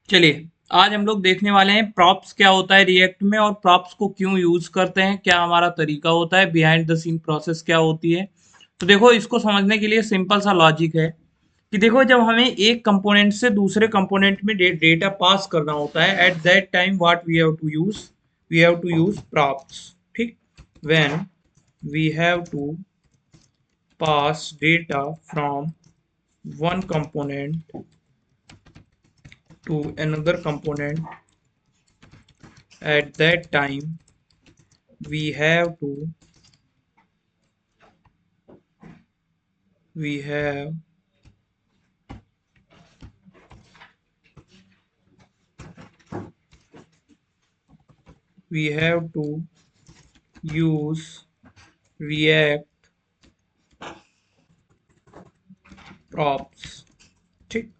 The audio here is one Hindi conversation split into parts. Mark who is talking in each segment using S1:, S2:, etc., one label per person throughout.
S1: चलिए, आज हम लोग देखने वाले हैं प्रॉप्स क्या होता है रिएक्ट में और प्रॉप्स को क्यों यूज करते हैं, क्या हमारा तरीका होता है, बिहाइंड द सीन प्रोसेस क्या होती है। तो देखो, इसको समझने के लिए सिंपल सा लॉजिक है कि देखो, जब हमें एक कंपोनेंट से दूसरे कंपोनेंट में डेटा पास करना होता है, at that time what we have to use props. ठीक, when we have to pass data from one component to another component, at that time we have to we have we have to use react props। ठीक,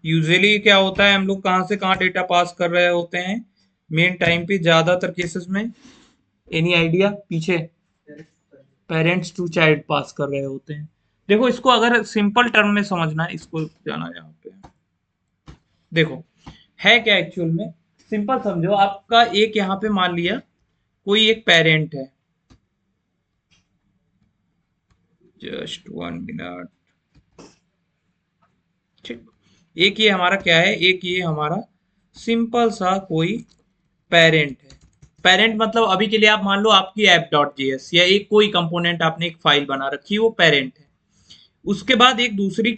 S1: यूजुअली क्या होता है, हम लोग कहाँ से कहाँ डेटा पास कर रहे होते हैं मेन टाइम पे, ज्यादातर केसेस में। एनी आइडिया पीछे? पेरेंट्स टू चाइल्ड पास कर रहे होते हैं। देखो, इसको अगर सिंपल टर्म में समझना है, इसको जाना यहाँ पे, देखो है क्या एक्चुअल में। सिंपल समझो, आपका एक यहाँ पे मान लिया कोई एक पेरेंट है। Just 1 minute. ठीक, एक ये हमारा क्या है, एक ये हमारा सिंपल सा कोई पेरेंट है। पेरेंट मतलब अभी के लिए आप मान लो आपकी ऐप डॉट जेएस या एक कोई कंपोनेंट आपने एक फाइल बना रखी है, वो पेरेंट है। उसके बाद एक दूसरी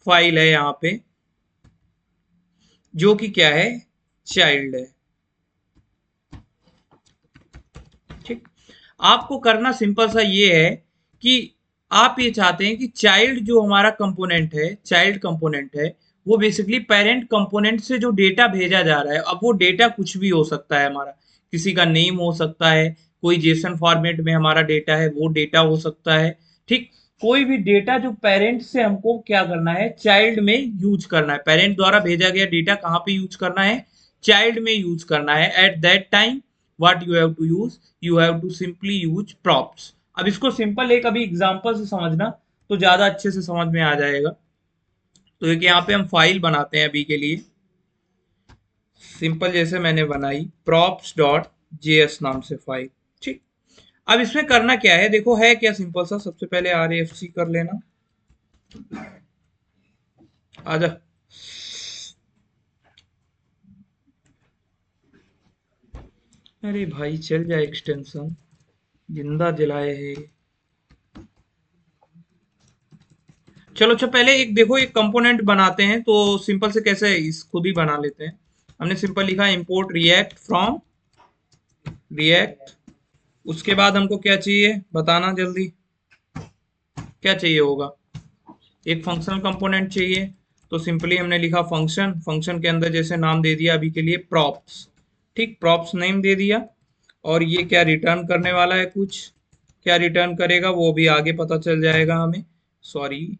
S1: फाइल है यहाँ पे जो कि क्या है, चाइल्ड है। ठीक, आपको करना सिंपल सा ये है कि आप ये चाहते हैं कि चाइल्ड जो हमारा कंपोनेंट है, चाइल्ड कंपोनेंट है, वो बेसिकली पेरेंट कंपोनेंट से जो डेटा भेजा जा रहा है, अब वो डेटा कुछ भी हो सकता है हमारा, किसी का नेम हो सकता है, कोई जेसन फॉर्मेट में हमारा डेटा है वो डेटा हो सकता है। ठीक, कोई भी डेटा जो पेरेंट से हमको क्या करना है, चाइल्ड में यूज करना है। पेरेंट द्वारा भेजा गया डेटा कहाँ पे यूज करना है, चाइल्ड में यूज करना है। At that time what you have to use, you have to simply use props. अब इसको सिंपल एक अभी एग्जांपल से समझना तो ज्यादा अच्छे से समझ में आ जाएगा। तो एक यहाँ पे हम फाइल बनाते हैं अभी के लिए, सिंपल जैसे मैंने बनाई props डॉट जेएस नाम से फाइल। ठीक, अब इसमें करना क्या है, देखो है क्या सिंपल सा। सबसे पहले RAFC कर लेना, आजा। अरे भाई चल जाए एक्सटेंशन, जिंदा जलाए है। चलो अच्छा, पहले एक देखो एक कंपोनेंट बनाते हैं तो सिंपल से कैसे इस खुद ही बना लेते हैं। हमने सिंपल लिखा इंपोर्ट रिएक्ट फ्रॉम रिएक्ट। उसके बाद हमको क्या चाहिए बताना जल्दी, क्या चाहिए होगा, एक फंक्शनल कंपोनेंट चाहिए। तो सिंपली हमने लिखा फंक्शन, फंक्शन के अंदर जैसे नाम दे दिया अभी के लिए प्रॉप्स। ठीक, प्रॉप्स नेम दे दिया। और ये क्या रिटर्न करने वाला है, कुछ क्या रिटर्न करेगा वो भी आगे पता चल जाएगा हमें, सॉरी।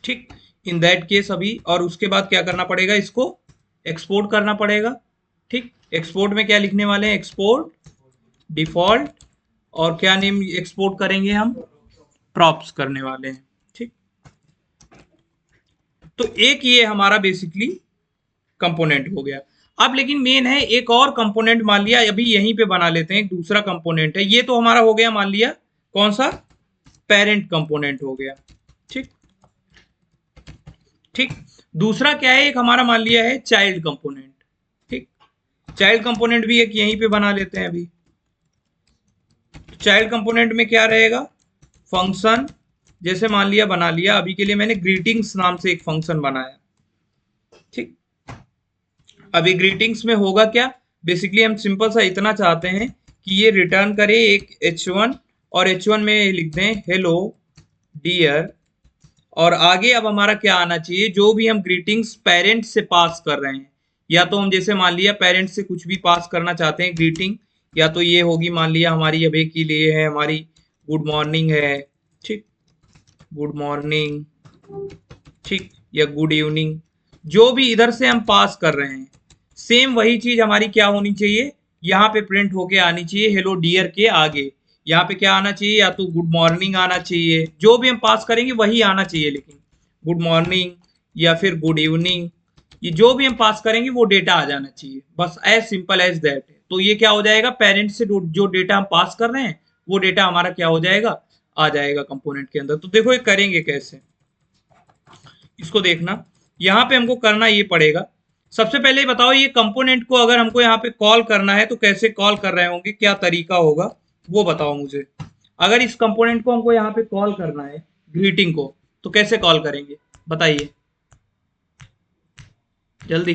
S1: ठीक, इन दैट केस अभी, और उसके बाद क्या करना पड़ेगा, इसको एक्सपोर्ट करना पड़ेगा। ठीक, एक्सपोर्ट में क्या लिखने वाले हैं, एक्सपोर्ट डिफॉल्ट, और क्या नेम एक्सपोर्ट करेंगे हम, प्रॉप्स करने वाले हैं। ठीक, तो एक ये हमारा बेसिकली कंपोनेंट हो गया। अब लेकिन मेन है एक और कंपोनेंट, मान लिया अभी यहीं पे बना लेते हैं, एक दूसरा कंपोनेंट है। ये तो हमारा हो गया मान लिया कौन सा, पेरेंट कंपोनेंट हो गया। ठीक, ठीक, दूसरा क्या है, एक हमारा मान लिया है चाइल्ड कंपोनेंट। ठीक, चाइल्ड कंपोनेंट भी एक यहीं पे बना लेते हैं अभी। चाइल्ड कंपोनेंट में क्या रहेगा, फंक्शन, जैसे मान लिया बना लिया अभी के लिए मैंने ग्रीटिंग्स नाम से एक फंक्शन बनाया। ठीक, अभी ग्रीटिंग्स में होगा क्या, बेसिकली हम सिंपल सा इतना चाहते हैं कि ये रिटर्न करे एक h1, और h1 में लिख दें हेलो डियर। और आगे अब हमारा क्या आना चाहिए, जो भी हम ग्रीटिंग्स पेरेंट से पास कर रहे हैं, या तो हम जैसे मान लिया पेरेंट से कुछ भी पास करना चाहते हैं ग्रीटिंग, या तो ये होगी मान लिया हमारी अभी के लिए है हमारी गुड मॉर्निंग है। ठीक, गुड मॉर्निंग। ठीक, या गुड इवनिंग, जो भी इधर से हम पास कर रहे हैं, सेम वही चीज हमारी क्या होनी चाहिए, यहाँ पे प्रिंट होके आनी चाहिए हेलो डियर के आगे। यहाँ पे क्या आना चाहिए, या तो गुड मॉर्निंग आना चाहिए, जो भी हम पास करेंगे वही आना चाहिए, लेकिन गुड मॉर्निंग या फिर गुड इवनिंग ये जो भी हम पास करेंगे वो डेटा आ जाना चाहिए, बस एज सिंपल एज दैट है। तो ये क्या हो जाएगा, पेरेंट से जो डेटा हम पास कर रहे हैं वो डेटा हमारा क्या हो जाएगा, आ जाएगा कंपोनेंट के अंदर। तो देखो ये करेंगे कैसे, इसको देखना। यहाँ पे हमको करना ये पड़ेगा, सबसे पहले बताओ ये कंपोनेंट को अगर हमको यहाँ पे कॉल करना है तो कैसे कॉल कर रहे होंगे, क्या तरीका होगा वो बताओ मुझे। अगर इस कंपोनेंट को हमको यहाँ पे कॉल करना है ग्रीटिंग को, तो कैसे कॉल करेंगे बताइए जल्दी।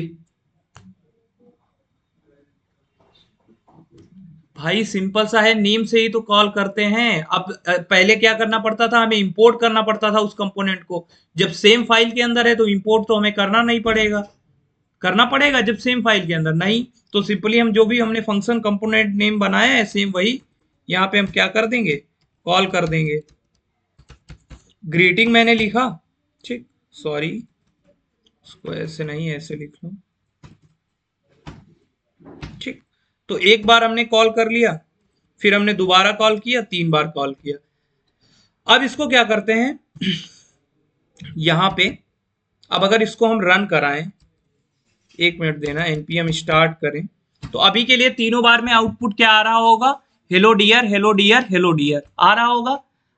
S1: भाई सिंपल सा है, नेम से ही तो कॉल करते हैं। अब पहले क्या करना पड़ता था, हमें इंपोर्ट करना पड़ता था उस कंपोनेंट को। जब सेम फाइल के अंदर है तो इंपोर्ट तो हमें करना नहीं पड़ेगा, करना पड़ेगा जब सेम फाइल के अंदर नहीं। तो सिंपली हम जो भी हमने फंक्शन कंपोनेंट नेम बनाया है सेम वही यहाँ पे हम क्या कर देंगे, कॉल कर देंगे। ग्रीटिंग मैंने लिखा, ठीक, सॉरी इसको ऐसे नहीं ऐसे लिख लो, ठीक। तो एक बार हमने कॉल कर लिया, फिर हमने दोबारा कॉल किया, 3 बार कॉल किया। अब इसको क्या करते हैं यहाँ पे, अब अगर इसको हम रन कराएं, 1 मिनट देना, npm स्टार्ट करें, तो अभी के लिए तीनों बार में आउटपुट क्या आ रहा होगा, hello dear hello dear hello dear आ रहा होगा।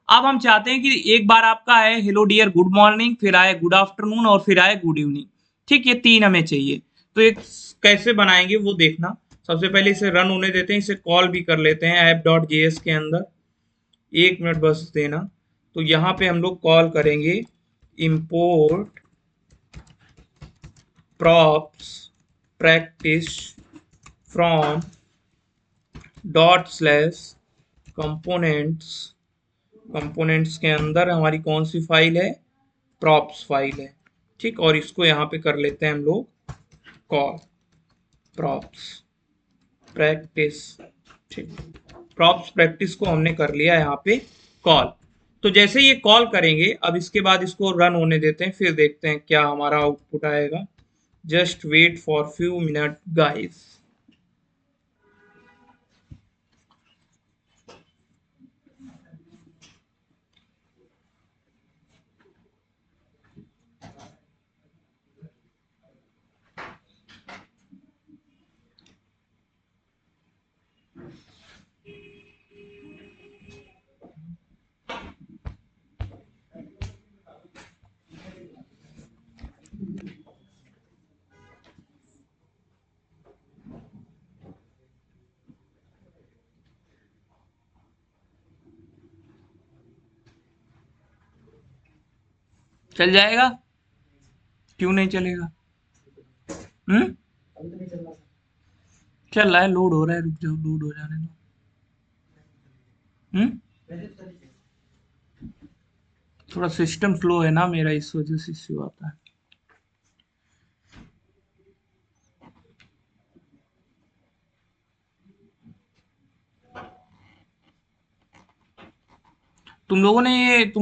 S1: अब हम चाहते हैं कि एक बार आपका आए हेलो डियर गुड मॉर्निंग, फिर आए गुड आफ्टरनून और फिर आए गुड इवनिंग, ठीक, ये 3 हमें चाहिए। तो एक कैसे बनाएंगे वो देखना। सबसे पहले इसे रन होने देते हैं, इसे कॉल भी कर लेते हैं app.js के अंदर, 1 मिनट बस देना। तो यहाँ पे हम लोग कॉल करेंगे import props practice from ./components, components के अंदर हमारी कौन सी फाइल है, प्रॉप्स फाइल है, ठीक। और इसको यहाँ पे कर लेते हैं हम लोग कॉल प्रॉप्स प्रैक्टिस, ठीक। प्रॉप्स प्रैक्टिस को हमने कर लिया यहाँ पे कॉल। तो जैसे ये कॉल करेंगे, अब इसके बाद इसको रन होने देते हैं, फिर देखते हैं क्या हमारा आउटपुट आएगा। Just wait for few minute guys. चल जाएगा, क्यों नहीं चलेगा, चल रहा है, लोड हो रहा है, रुक जाओ, लोड हो जाने दो। थोड़ा सिस्टम स्लो है ना मेरा, इस वजह से इश्यू आता है। तुम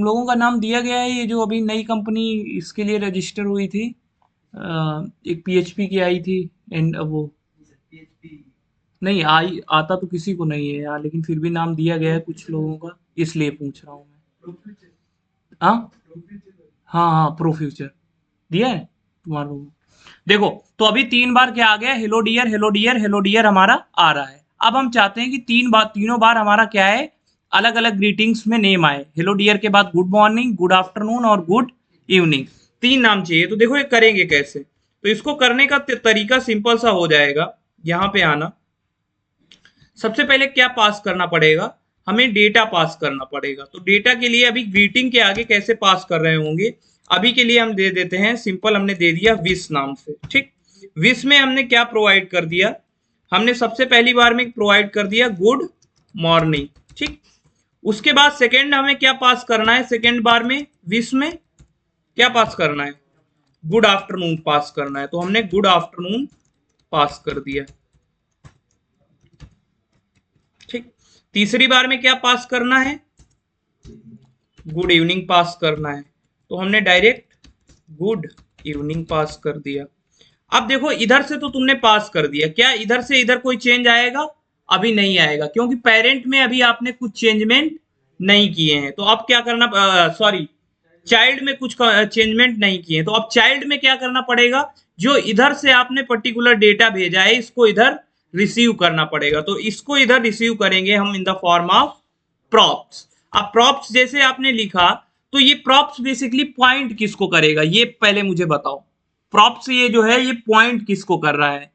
S1: लोगों का नाम दिया गया है, ये जो अभी नई कंपनी इसके लिए रजिस्टर हुई थी, एक पीएचपी की आई थी, एंड वो नहीं आई, आता तो किसी को नहीं है यार, लेकिन फिर भी नाम दिया गया है कुछ लोगों का, इसलिए पूछ रहा हूँ मैं। हाँ हाँ हाँ, प्रो फ्यूचर दिया है तुम्हारे लोगों को। देखो, तो अभी 3 बार क्या आ गया, hello dear hello dear hello dear हमारा आ रहा है। अब हम चाहते हैं कि तीनों बार हमारा क्या है, अलग अलग ग्रीटिंग्स में नेम आए। हेलो डियर के बाद गुड मॉर्निंग, गुड आफ्टरनून और गुड इवनिंग, 3 नाम चाहिए। तो देखो ये करेंगे कैसे, तो इसको करने का तरीका सिंपल सा हो जाएगा। यहाँ पे आना, सबसे पहले क्या पास करना पड़ेगा, हमें डेटा पास करना पड़ेगा। तो डेटा के लिए अभी ग्रीटिंग के आगे कैसे पास कर रहे होंगे, अभी के लिए हम दे देते हैं सिंपल, हमने दे दिया विश नाम से, ठीक। विश में हमने क्या प्रोवाइड कर दिया, हमने सबसे पहली बार में प्रोवाइड कर दिया गुड मॉर्निंग, ठीक। उसके बाद सेकेंड हमें क्या पास करना है, सेकेंड बार में विश में क्या पास करना है, गुड आफ्टरनून पास करना है। तो हमने गुड आफ्टरनून पास कर दिया, ठीक। तीसरी बार में क्या पास करना है, गुड इवनिंग पास करना है। तो हमने डायरेक्ट गुड इवनिंग पास कर दिया। अब देखो इधर से तो तुमने पास कर दिया, क्या इधर से इधर कोई चेंज आएगा, अभी नहीं आएगा, क्योंकि पेरेंट में अभी आपने कुछ चेंजमेंट नहीं किए हैं। तो अब क्या करना, सॉरी, चाइल्ड में कुछ चेंजमेंट नहीं किए, तो अब चाइल्ड में क्या करना पड़ेगा, जो इधर से आपने पर्टिकुलर डेटा भेजा है इसको इधर रिसीव करना पड़ेगा। तो इसको इधर रिसीव करेंगे हम in the form of props. अब प्रॉप्स जैसे आपने लिखा तो ये प्रॉप्स बेसिकली पॉइंट किसको करेगा, ये पहले मुझे बताओ। प्रॉप्स ये जो है ये पॉइंट किसको कर रहा है,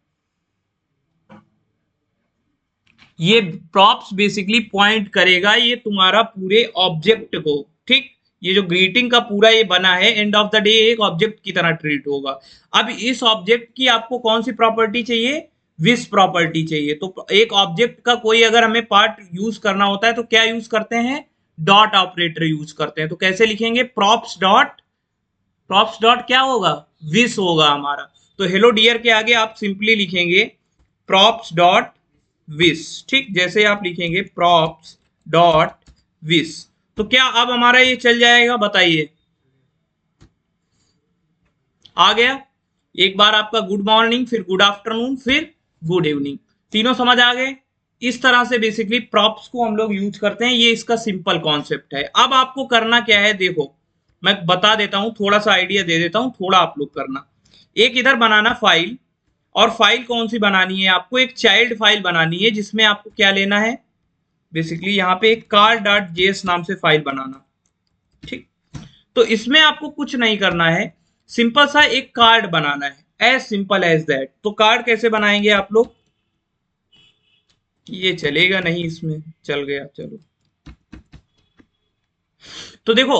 S1: ये प्रॉप्स बेसिकली पॉइंट करेगा ये तुम्हारा पूरे ऑब्जेक्ट को। ठीक, ये जो ग्रीटिंग का पूरा ये बना है एंड ऑफ द डे एक ऑब्जेक्ट की तरह ट्रीट होगा। अब इस ऑब्जेक्ट की आपको कौन सी प्रॉपर्टी चाहिए, विस प्रॉपर्टी चाहिए। तो एक ऑब्जेक्ट का कोई अगर हमें पार्ट यूज करना होता है तो क्या यूज करते हैं, डॉट ऑपरेटर यूज करते हैं। तो कैसे लिखेंगे, प्रॉप्स डॉट क्या होगा, विस होगा हमारा। तो हेलो डियर के आगे आप सिंपली लिखेंगे प्रॉप्स डॉट विस। ठीक, जैसे आप लिखेंगे प्रॉप्स डॉट विस तो क्या अब हमारा ये चल जाएगा, बताइए आ गया। एक बार आपका गुड मॉर्निंग, फिर गुड आफ्टरनून, फिर गुड इवनिंग, तीनों समझ आ गए। इस तरह से बेसिकली प्रॉप्स को हम लोग यूज करते हैं, ये इसका सिंपल कॉन्सेप्ट है। अब आपको करना क्या है, देखो मैं बता देता हूं, थोड़ा सा आइडिया दे देता हूं, थोड़ा आप लोग करना। एक इधर बनाना फाइल, और फाइल कौन सी बनानी है आपको, एक चाइल्ड फाइल बनानी है जिसमें आपको क्या लेना है, बेसिकली यहाँ पे एक car.js नाम से फाइल बनाना। ठीक, तो इसमें आपको कुछ नहीं करना है, सिंपल सा एक कार्ड बनाना है, एज सिंपल एज दैट। तो कार्ड कैसे बनाएंगे आप लोग, ये चलेगा नहीं, इसमें चल गया, चलो। तो देखो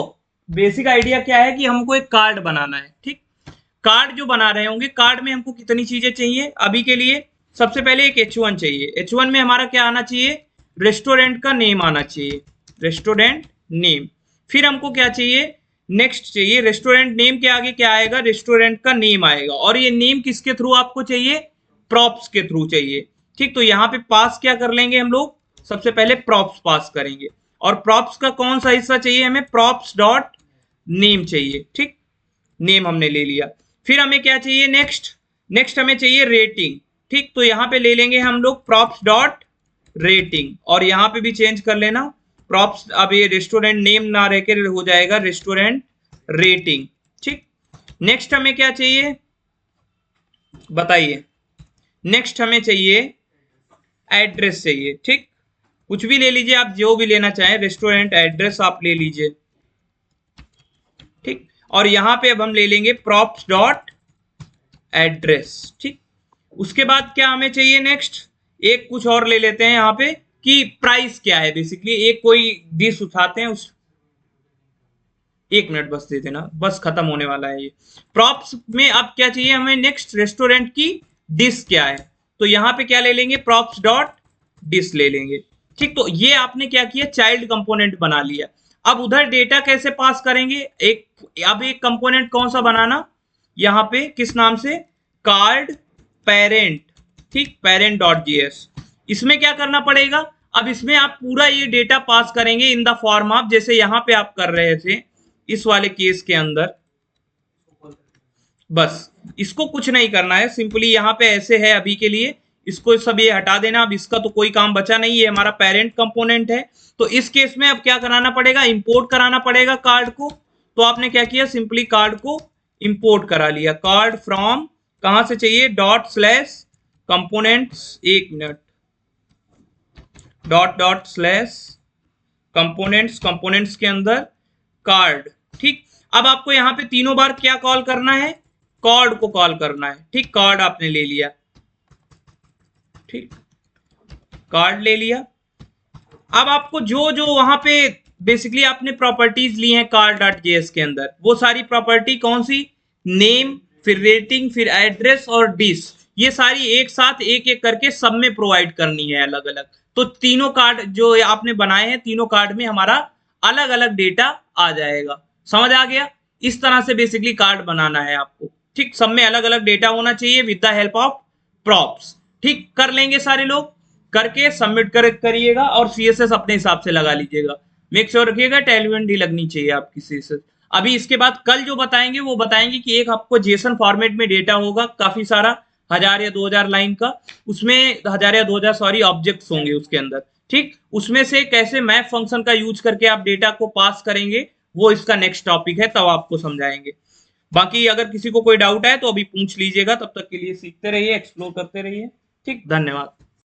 S1: बेसिक आइडिया क्या है कि हमको एक कार्ड बनाना है। ठीक, कार्ड जो बना रहे होंगे, कार्ड में हमको कितनी चीजें चाहिए अभी के लिए, सबसे पहले एक H1 चाहिए। H1 में हमारा क्या आना चाहिए, रेस्टोरेंट का नेम आना चाहिए, रेस्टोरेंट नेम। फिर हमको क्या चाहिए, नेक्स्ट चाहिए, रेस्टोरेंट नेम के आगे क्या आएगा, रेस्टोरेंट का नेम आएगा। और ये नेम किसके थ्रू आपको चाहिए, प्रॉप्स के थ्रू चाहिए। ठीक, तो यहाँ पे पास क्या कर लेंगे हम लोग, सबसे पहले प्रॉप्स पास करेंगे। और प्रॉप्स का कौन सा हिस्सा चाहिए हमें, प्रॉप्स डॉट नेम चाहिए। ठीक, नेम हमने ले लिया। फिर हमें क्या चाहिए, नेक्स्ट हमें चाहिए रेटिंग। ठीक, तो यहाँ पे ले लेंगे हम लोग प्रॉप्स डॉट रेटिंग, और यहाँ पे भी चेंज कर लेना प्रॉप्स, अब ये रेस्टोरेंट नेम ना रह के हो जाएगा रेस्टोरेंट रेटिंग। ठीक, नेक्स्ट हमें क्या चाहिए बताइए, नेक्स्ट हमें चाहिए एड्रेस चाहिए। ठीक, कुछ भी ले लीजिए आप, जो भी लेना चाहें, रेस्टोरेंट एड्रेस आप ले लीजिए। ठीक, और यहां पे अब हम ले लेंगे प्रॉप्स डॉट एड्रेस। ठीक, उसके बाद क्या हमें चाहिए, नेक्स्ट एक कुछ और ले लेते हैं यहाँ पे कि प्राइस क्या है। बेसिकली एक कोई डिश उठाते हैं, उस एक मिनट बस दे देना, बस खत्म होने वाला है ये। प्रॉप्स में अब क्या चाहिए हमें, नेक्स्ट रेस्टोरेंट की डिश क्या है, तो यहाँ पे क्या ले लेंगे, प्रॉप्स डॉट डिश ले लेंगे। ठीक, तो ये आपने क्या किया, चाइल्ड कंपोनेंट बना लिया। अब उधर डेटा कैसे पास करेंगे, अब एक कंपोनेंट कौन सा बनाना, यहाँ पे किस नाम से, कार्ड पेरेंट। ठीक, पेरेंट डॉट जेएस। इसमें क्या करना पड़ेगा, अब इसमें आप पूरा ये डेटा पास करेंगे इन द फॉर्म ऑफ, जैसे यहाँ पे आप कर रहे थे इस वाले केस के अंदर। बस इसको कुछ नहीं करना है, सिंपली यहाँ पे ऐसे है अभी के लिए, इसको सब ये हटा देना। अब इसका तो कोई काम बचा नहीं, ये हमारा पेरेंट कंपोनेंट है। तो इस केस में अब क्या कराना पड़ेगा, इंपोर्ट कराना पड़ेगा कार्ड को। तो आपने क्या किया, सिंपली कार्ड को इंपोर्ट करा लिया। कार्ड फ्रॉम कहां से चाहिए, डॉट स्लैश कंपोनेंट्स, एक मिनट, डॉट स्लैश कंपोनेंट्स के अंदर कार्ड। ठीक, अब आपको यहाँ पे तीनों बार क्या कॉल करना है, कार्ड को कॉल करना है। ठीक, कार्ड आपने ले लिया। ठीक, कार्ड ले लिया। अब आपको जो जो वहां पे बेसिकली आपने प्रॉपर्टीज ली हैं कार्ड.js के अंदर, वो सारी प्रॉपर्टी कौन सी, नेम, फिर रेटिंग, फिर एड्रेस और डिश, ये सारी एक साथ एक एक करके सब में प्रोवाइड करनी है अलग अलग। तो तीनों कार्ड जो आपने बनाए हैं, तीनों कार्ड में हमारा अलग अलग डेटा आ जाएगा। समझ आ गया, इस तरह से बेसिकली कार्ड बनाना है आपको। ठीक, सब में अलग अलग डेटा होना चाहिए with the help of props. ठीक, कर लेंगे सारे लोग, करके सबमिट करिएगा और सीएसएस अपने हिसाब से लगा लीजिएगा। मेक श्योर रखिएगा टेलविंडी लगनी चाहिए आपकी सीएसएस। अभी इसके बाद कल जो बताएंगे वो बताएंगे कि एक आपको जेसन फॉर्मेट में डेटा होगा, काफी सारा 1000 या 2000 लाइन का, उसमें 1000 या 2000 सॉरी ऑब्जेक्ट्स होंगे उसके अंदर। ठीक, उसमें से कैसे मैप फंक्शन का यूज करके आप डेटा को पास करेंगे, वो इसका नेक्स्ट टॉपिक है, तब आपको समझाएंगे। बाकी अगर किसी को कोई डाउट है तो अभी पूछ लीजिएगा, तब तक के लिए सीखते रहिए, एक्सप्लोर करते रहिए। ठीक, धन्यवाद।